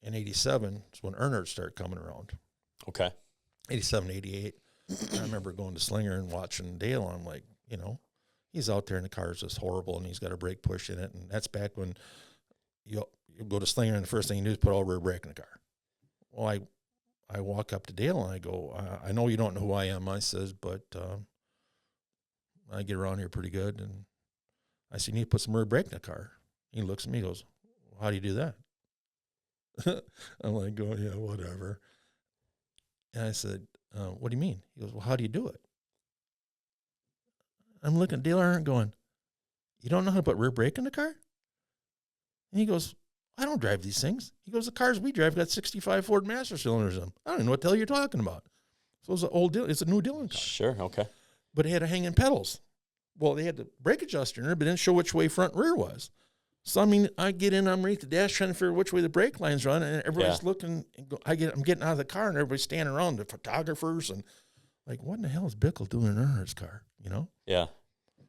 in 87 is when Earnhardt started coming around. Okay. 87, 88. I remember going to Slinger and watching Dale, and I'm like, you know, he's out there and the car is just horrible, and he's got a brake push in it. And that's back when you go to Slinger and the first thing you do is put all rear brake in the car. Well, I walk up to Dale and I go, I know you don't know who I am, I says, but I get around here pretty good. And I said, you need to put some rear brake in the car. He looks at me and goes, well, how do you do that? I'm like, oh, yeah, whatever. And I said, what do you mean? He goes, well, how do you do it? I'm looking at Dale Earnhardt going, you don't know how to put rear brake in the car? And he goes, I don't drive these things. He goes, the cars we drive got 65 Ford Master cylinders in them. I don't even know what the hell you're talking about. So it's a new Dillon car. Sure, okay. But it had hanging pedals. Well, they had the brake adjuster in there, but didn't show which way front and rear was. So, I mean, I get in underneath the dash trying to figure which way the brake lines run, and everybody's looking. And I'm getting out of the car, and everybody's standing around, the photographers, and like, what in the hell is Bickle doing in Earnhardt's car, you know? Yeah.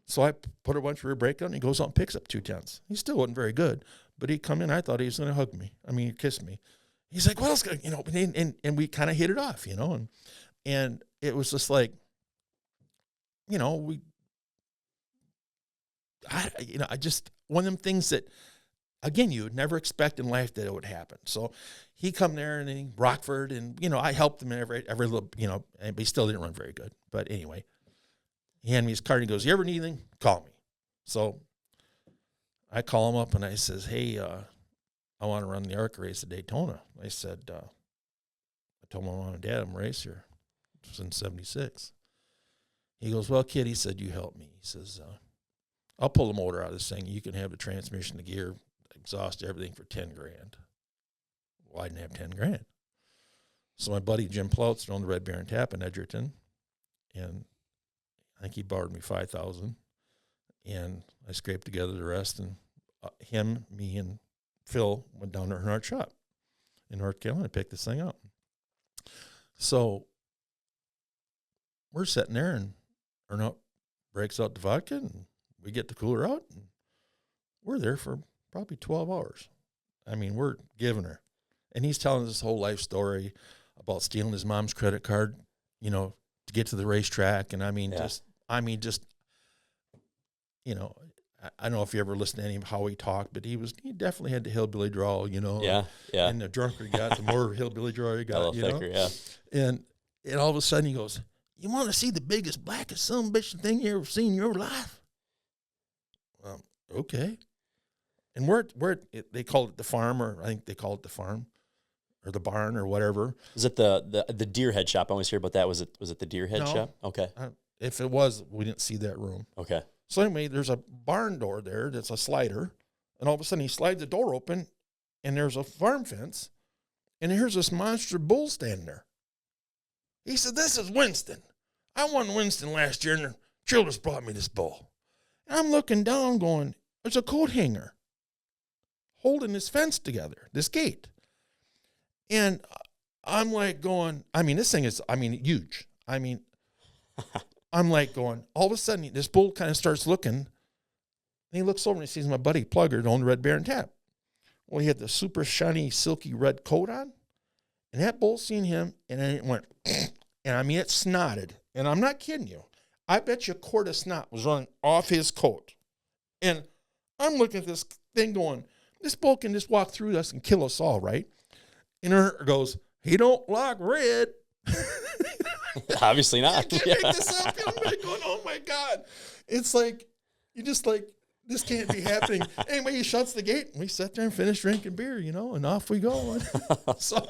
So I put a bunch of rear brake on, and he goes out and picks up 2/10. He still wasn't very good, but he come in. I thought he was going to hug me. I mean, kiss me. He's like, what else? You know, and we kind of hit it off, you know, and it was just like, you know, I just one of them things that, again, you would never expect in life that it would happen. So he come there and then Rockford, and you know, I helped him in every little, you know, but he still didn't run very good. But anyway, he handed me his card and he goes, you ever need anything? Call me. So I call him up and I says, hey, I want to run the ARCA race at Daytona. I said, I told my mom and dad I'm a racer. It was in 76. He goes, well, kid, he said, you help me. He says, I'll pull the motor out of this thing. You can have the transmission, the gear, exhaust, everything for $10,000. Well, I didn't have $10,000. So my buddy Jim Ploutz owned the Red Baron Tap in Edgerton, and I think he borrowed me $5,000, and I scraped together the rest. And him, me, and Phil went down to Earnhardt shop in North Carolina and picked this thing up. So we're sitting there, and Earnhardt breaks out the vodka, and we get the cooler out, and we're there for probably 12 hours. I mean, we're giving her. And he's telling us this whole life story about stealing his mom's credit card, you know, to get to the racetrack. And I mean, just, you know, I don't know if you ever listened to any of how he talked, but he definitely had the hillbilly drawl, you know. Yeah, yeah. And the drunker you got, the more hillbilly drawl you got, you know. Yeah. And all of a sudden he goes, you want to see the biggest, blackest son of a bitch thing you ever seen in your life? Okay. And they called it the farm, or I think they called it the farm or the barn or whatever. Is it the deer head shop? I always hear about that. Was it the deer head shop? Okay. If it was, we didn't see that room. Okay. So anyway, there's a barn door there that's a slider, and all of a sudden he slides the door open, and there's a farm fence, and here's this monster bull standing there. He said, this is Winston. I won Winston last year, and the Childress brought me this bull. And I'm looking down going, there's a coat hanger holding this fence together, this gate. And I'm like going, I mean, this thing is, I mean, huge. I mean, I'm like going, all of a sudden, this bull kind of starts looking, and he looks over and he sees my buddy Plugger that owned the Red Baron Tap. Well, he had the super shiny, silky red coat on, and that bull seen him, and then it went, and I mean, it snotted. And I'm not kidding you. I bet you a quart of snot was running off his coat. And I'm looking at this thing going, this bull can just walk through us and kill us all, right? And Earnhardt goes, he don't like red. Obviously not. I can't make this up. I'm going, oh my God. It's like, you just like, this can't be happening. Anyway, he shuts the gate, and we sat there and finished drinking beer, you know, and off we go. So